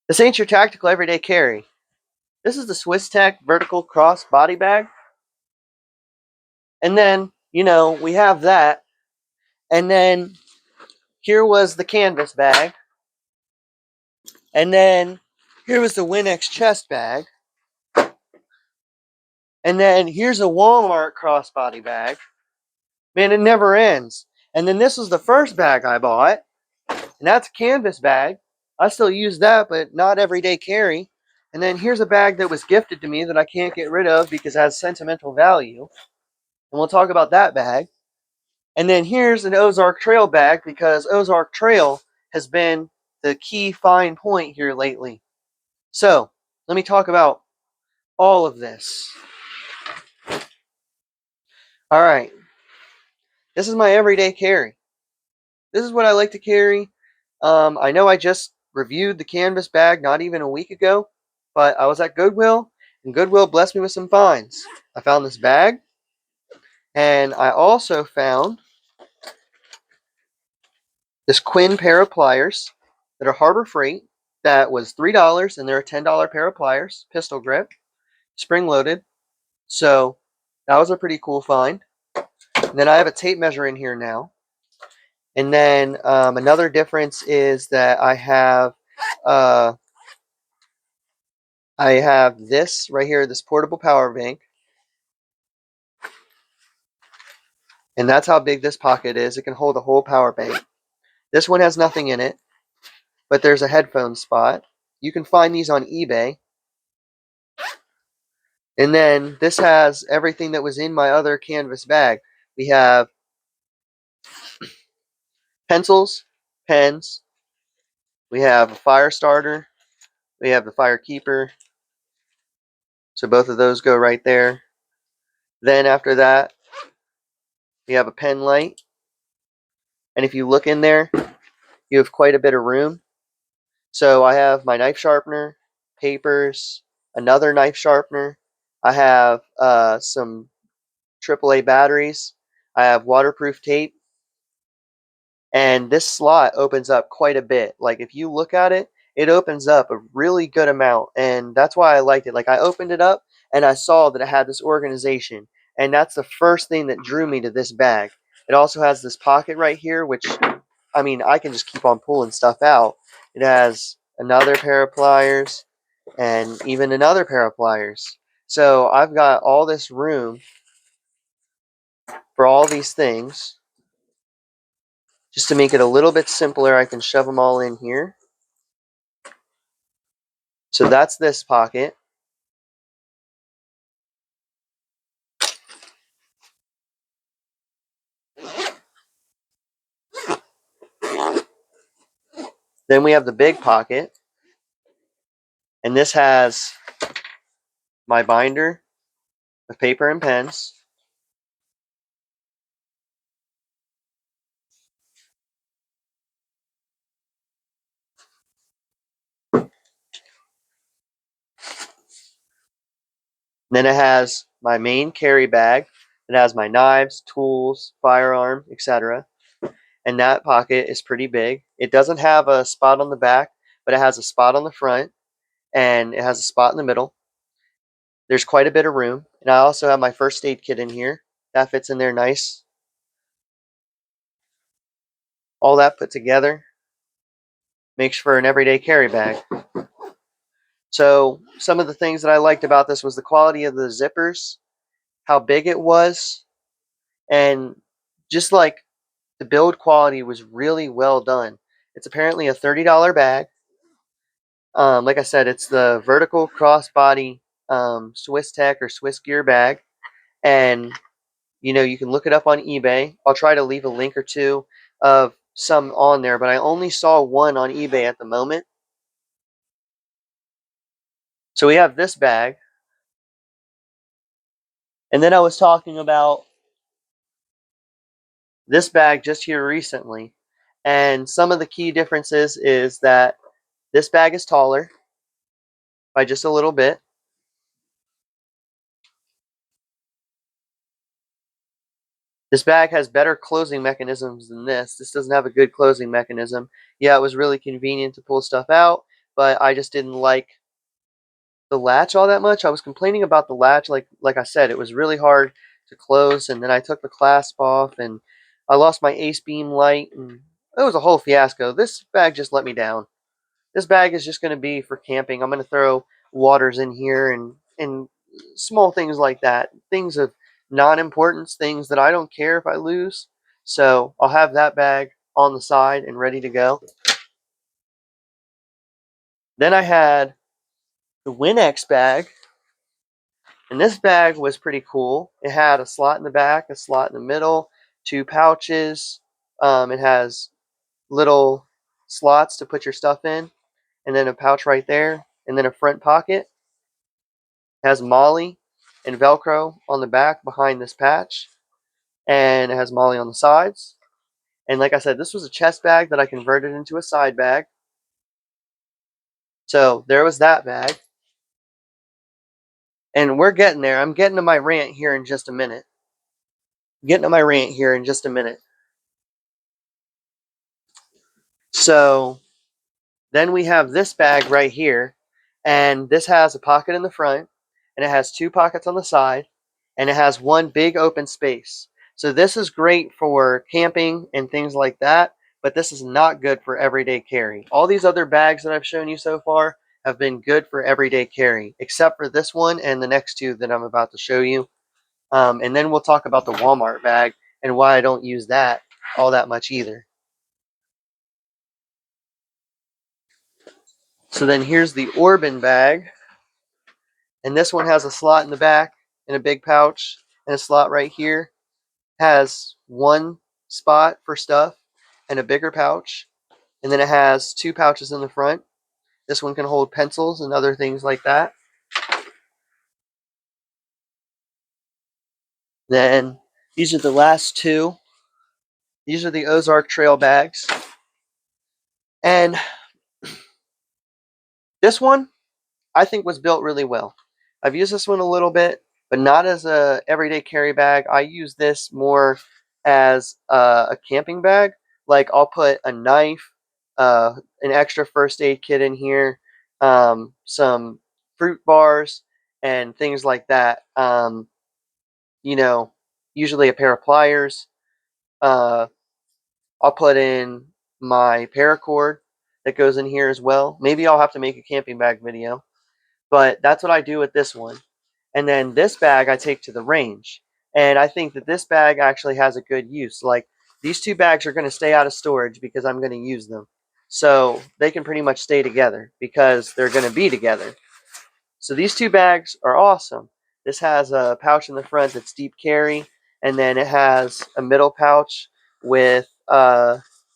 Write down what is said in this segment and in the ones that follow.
This ain't your tactical everyday carry. This is the Swisstech vertical cross body bag. And then, we have that. And then here was the canvas bag. And then here was the WinX chest bag. And then here's a Walmart crossbody bag. Man, it never ends. And then this was the first bag I bought. And that's a canvas bag. I still use that, but not everyday carry. And then here's a bag that was gifted to me that I can't get rid of because it has sentimental value. And we'll talk about that bag. And then here's an Ozark Trail bag because Ozark Trail has been the key fine point here lately. So, let me talk about all of this. All right. This is my everyday carry. This is what I like to carry. I know I just reviewed the canvas bag not even a week ago, but I was at Goodwill, and Goodwill blessed me with some finds. I found this bag, and I also found this Quinn pair of pliers that are Harbor Freight. That was $3, and they're a $10 pair of pliers, pistol grip, spring loaded. So that was a pretty cool find. And then I have a tape measure in here now. And then another difference is that I have this right here, this portable power bank. And that's how big this pocket is. It can hold a whole power bank. This one has nothing in it, but there's a headphone spot. You can find these on eBay. And then this has everything that was in my other canvas bag. We have pencils, pens. We have a fire starter. We have the fire keeper. So both of those go right there. Then after that, we have a pen light. And if you look in there, you have quite a bit of room. So I have my knife sharpener, papers, another knife sharpener. I have some AAA batteries. I have waterproof tape. And this slot opens up quite a bit. Like if you look at it, it opens up a really good amount. And that's why I liked it. Like I opened it up and I saw that it had this organization. And that's the first thing that drew me to this bag. It also has this pocket right here, which, I mean, I can just keep on pulling stuff out. It has another pair of pliers and even another pair of pliers. So I've got all this room for all these things. Just to make it a little bit simpler, I can shove them all in here. So that's this pocket. Then we have the big pocket. And this has my binder with paper and pens. Then it has my main carry bag. It has my knives, tools, firearm, etc. And that pocket is pretty big. It doesn't have a spot on the back, but it has a spot on the front, and it has a spot in the middle. There's quite a bit of room. And I also have my first aid kit in here. That fits in there nice. All that put together makes for an everyday carry bag. So some of the things that I liked about this was the quality of the zippers, how big it was, and just like the build quality was really well done. It's apparently a $30 bag. Like I said, it's the vertical crossbody Swisstech or Swissgear bag. And, you can look it up on eBay. I'll try to leave a link or two of some on there, but I only saw one on eBay at the moment. So we have this bag. And then I was talking about this bag just here recently. And some of the key differences is that this bag is taller by just a little bit. This bag has better closing mechanisms than this. This doesn't have a good closing mechanism. Yeah, it was really convenient to pull stuff out, but I just didn't like the latch all that much. I was complaining about the latch, like I said, it was really hard to close, and then I took the clasp off, and I lost my ace beam light, and it was a whole fiasco. This bag just let me down. This bag is just going to be for camping. I'm going to throw waters in here and small things like that, things of non-importance, things that I don't care if I lose. So I'll have that bag on the side and ready to go. Then I had the WinX bag, and this bag was pretty cool. It had a slot in the back, a slot in the middle, two pouches. It has little slots to put your stuff in, and then a pouch right there, and then a front pocket. It has Molly and Velcro on the back behind this patch, and it has Molly on the sides. And like I said, this was a chest bag that I converted into a side bag. So there was that bag. And we're getting there. I'm getting to my rant here in just a minute. So then we have this bag right here, and this has a pocket in the front, and it has two pockets on the side, and it has one big open space. So this is great for camping and things like that, but this is not good for everyday carry. All these other bags that I've shown you so far have been good for everyday carry, except for this one and the next two that I'm about to show you. And then we'll talk about the Walmart bag and why I don't use that all that much either. So then here's the Orban bag. And this one has a slot in the back and a big pouch, and a slot right here. Has one spot for stuff and a bigger pouch. And then it has two pouches in the front. This one can hold pencils and other things like that. Then these are the last two. These are the Ozark Trail bags. And this one I think was built really well. I've used this one a little bit, but not as a everyday carry bag. I use this more as a camping bag. Like I'll put a knife, an extra first aid kit in here, some fruit bars, and things like that. You know, usually a pair of pliers. Uh, I'll put in my paracord that goes in here as well. Maybe I'll have to make a camping bag video, but that's what I do with this one. And then this bag I take to the range. And I think that this bag actually has a good use. Like these two bags are going to stay out of storage because I'm going to use them. So they can pretty much stay together because they're going to be together. So these two bags are awesome. This has a pouch in the front that's deep carry. And then it has a middle pouch with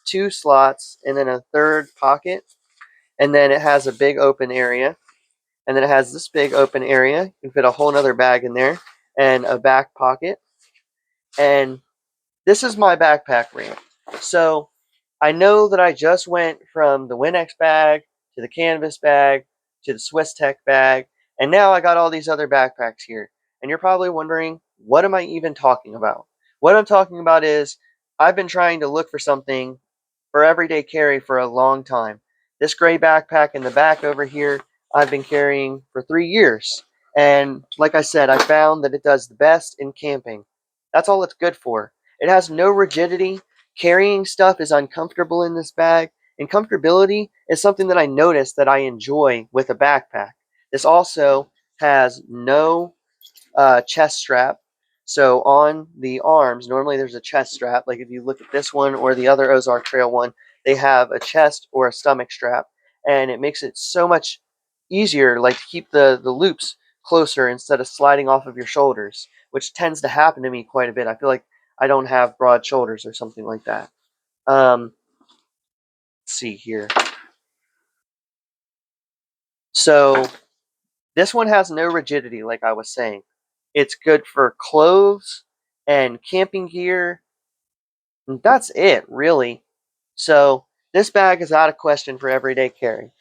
two slots and then a third pocket. And then it has a big open area. And then it has this big open area. You can fit a whole nother bag in there and a back pocket. And this is my backpack ramp. So I know that I just went from the WinX bag to the canvas bag to the Swisstech bag, and now I got all these other backpacks here. And you're probably wondering, what am I even talking about? What I'm talking about is I've been trying to look for something for everyday carry for a long time. This gray backpack in the back over here, I've been carrying for 3 years. And like I said, I found that it does the best in camping. That's all it's good for. It has no rigidity. Carrying stuff is uncomfortable in this bag. And comfortability is something that I noticed that I enjoy with a backpack. This also has no chest strap. So on the arms, normally there's a chest strap. Like if you look at this one or the other Ozark Trail one, they have a chest or a stomach strap, and it makes it so much easier, like to keep the loops closer instead of sliding off of your shoulders, which tends to happen to me quite a bit. I feel like I don't have broad shoulders or something like that. Let's see here. So this one has no rigidity, like I was saying. It's good for clothes and camping gear. And that's it, really. So this bag is out of question for everyday carry.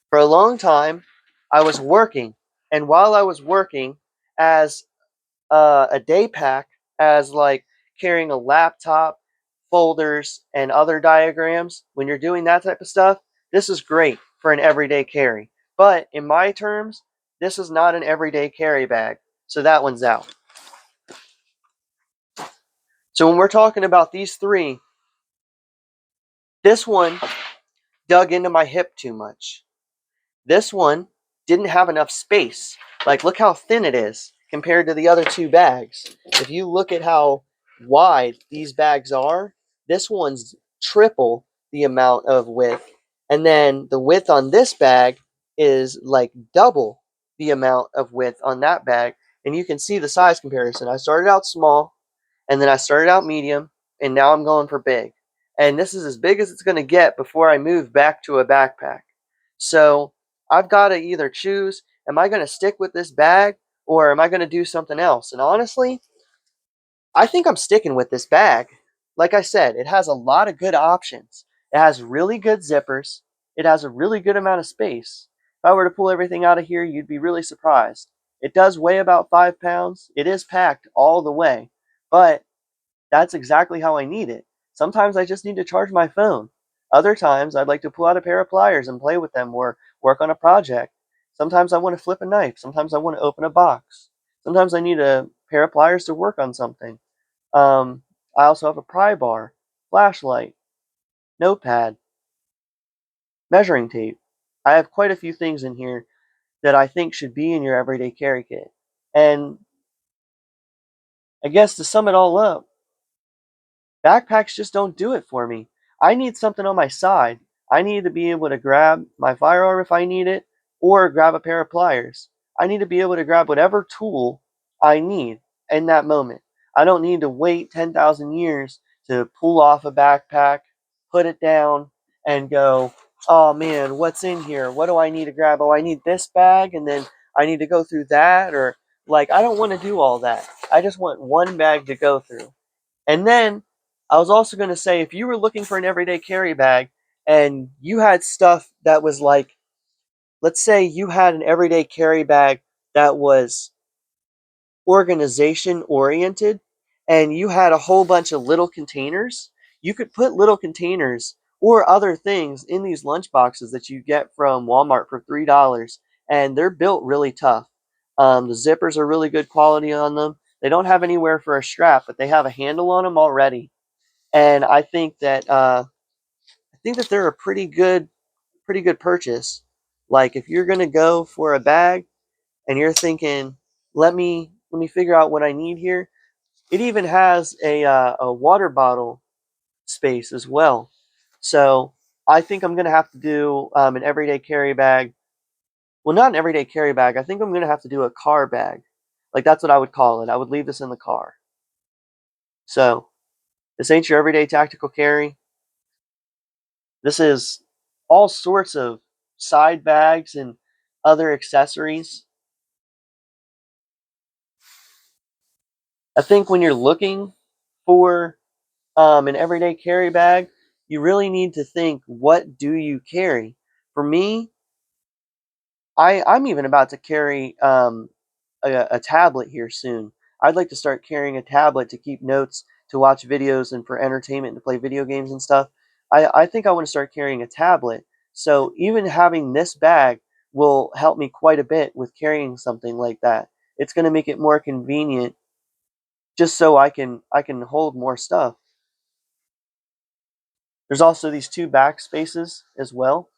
For a long time, I was working, and while I was working as a day pack, as like carrying a laptop, folders, and other diagrams, when you're doing that type of stuff, this is great for an everyday carry. But in my terms, this is not an everyday carry bag, so that one's out. So when we're talking about these three, this one dug into my hip too much. This one didn't have enough space. Like, look how thin it is compared to the other two bags. If you look at how wide these bags are, this one's triple the amount of width. And then the width on this bag is like double the amount of width on that bag. And you can see the size comparison. I started out small, and then I started out medium, and now I'm going for big. And this is as big as it's going to get before I move back to a backpack. So I've got to either choose, am I going to stick with this bag or am I going to do something else? And honestly, I think I'm sticking with this bag. Like I said, it has a lot of good options. It has really good zippers. It has a really good amount of space. If I were to pull everything out of here, you'd be really surprised. It does weigh about 5 pounds. It is packed all the way, but that's exactly how I need it. Sometimes I just need to charge my phone. Other times I'd like to pull out a pair of pliers and play with them or work on a project. Sometimes I want to flip a knife. Sometimes I want to open a box. Sometimes I need a pair of pliers to work on something. Um, I also have a pry bar, flashlight, notepad, measuring tape. I have quite a few things in here that I think should be in your everyday carry kit. And I guess to sum it all up, backpacks just don't do it for me. I need something on my side. I need to be able to grab my firearm if I need it, or grab a pair of pliers. I need to be able to grab whatever tool I need in that moment. I don't need to wait 10,000 years to pull off a backpack, put it down, and go, oh man, what's in here? What do I need to grab? Oh, I need this bag, and then I need to go through that, or like, I don't want to do all that. I just want one bag to go through. And then I was also going to say, if you were looking for an everyday carry bag and you had stuff that was like, let's say you had an everyday carry bag that was organization oriented and you had a whole bunch of little containers, you could put little containers or other things in these lunch boxes that you get from Walmart for $3, and they're built really tough. The zippers are really good quality on them. They don't have anywhere for a strap, but they have a handle on them already, and I think that they're a pretty good purchase. Like, if you're gonna go for a bag and you're thinking, let me figure out what I need here. It even has a water bottle space as well. So I think I'm gonna have to do an everyday carry bag. Well, not an everyday carry bag. I think I'm gonna have to do a car bag. Like, that's what I would call it. I would leave this in the car. So this ain't your everyday tactical carry. This is all sorts of side bags and other accessories. I think when you're looking for an everyday carry bag, you really need to think, what do you carry? For me, I'm even about to carry a tablet here soon. I'd like to start carrying a tablet to keep notes, to watch videos, and for entertainment, and to play video games and stuff. I think I want to start carrying a tablet. So even having this bag will help me quite a bit with carrying something like that. It's going to make it more convenient, just so I can hold more stuff. There's also these two back spaces as well.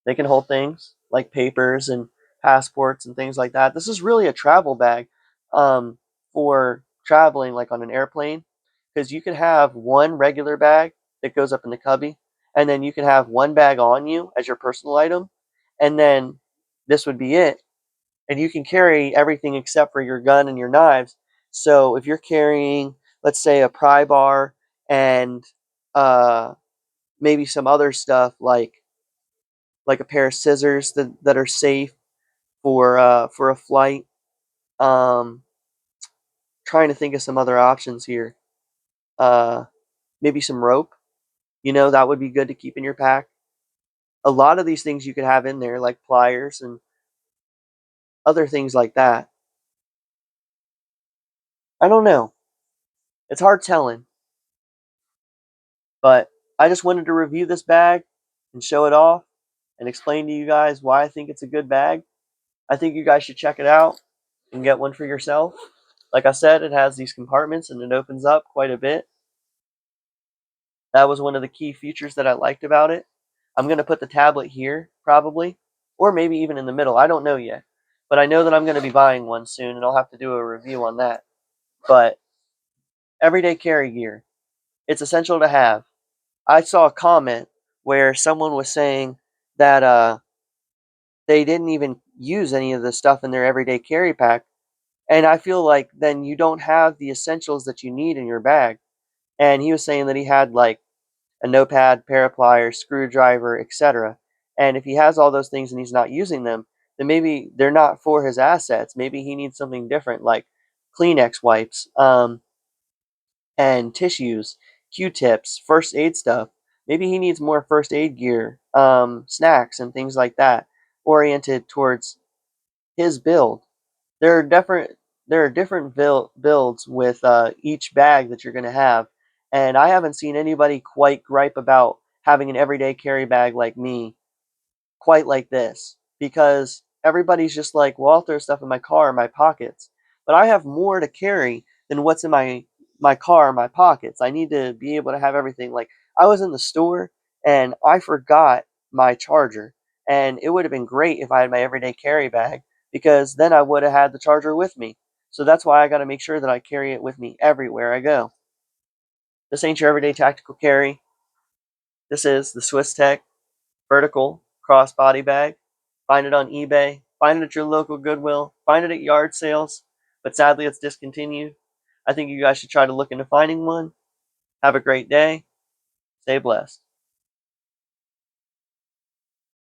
They can hold things like papers and passports and things like that. This is really a travel bag, for traveling, like on an airplane, because you can have one regular bag that goes up in the cubby, and then you can have one bag on you as your personal item, and then this would be it. And you can carry everything except for your gun and your knives. So if you're carrying, let's say, a pry bar and uh, maybe some other stuff like a pair of scissors that are safe for a flight. Um, Trying to think of some other options here. Uh, Maybe some rope. That would be good to keep in your pack. A lot of these things you could have in there, like pliers and other things like that. I don't know. It's hard telling. But I just wanted to review this bag and show it off and explain to you guys why I think it's a good bag. I think you guys should check it out and get one for yourself. Like I said, it has these compartments and it opens up quite a bit. That was one of the key features that I liked about it. I'm going to put the tablet here, probably, or maybe even in the middle. I don't know yet. But I know that I'm going to be buying one soon, and I'll have to do a review on that. But everyday carry gear, it's essential to have. I saw a comment where someone was saying that they didn't even use any of the stuff in their everyday carry pack. And I feel like then you don't have the essentials that you need in your bag. And he was saying that he had like a notepad, pair of pliers, screwdriver, etc. And if he has all those things and he's not using them, then maybe they're not for his assets. Maybe he needs something different like Kleenex wipes, and tissues, Q-tips, first aid stuff. Maybe he needs more first aid gear, snacks and things like that, oriented towards his build. There are different builds with each bag that you're going to have, and I haven't seen anybody quite gripe about having an everyday carry bag like me quite like this, because everybody's just like, well, I'll throw stuff in my car, in my pockets. But I have more to carry than what's in my car, my pockets. I need to be able to have everything. Like, I was in the store and I forgot my charger, and it would have been great if I had my everyday carry bag, because then I would have had the charger with me. So that's why I got to make sure that I carry it with me everywhere I go. This ain't your everyday tactical carry. This is the Swisstech verticle crossbody bag. Find it on eBay. Find it at your local Goodwill. Find it at yard sales. But sadly, it's discontinued. I think you guys should try to look into finding one. Have a great day. Stay blessed.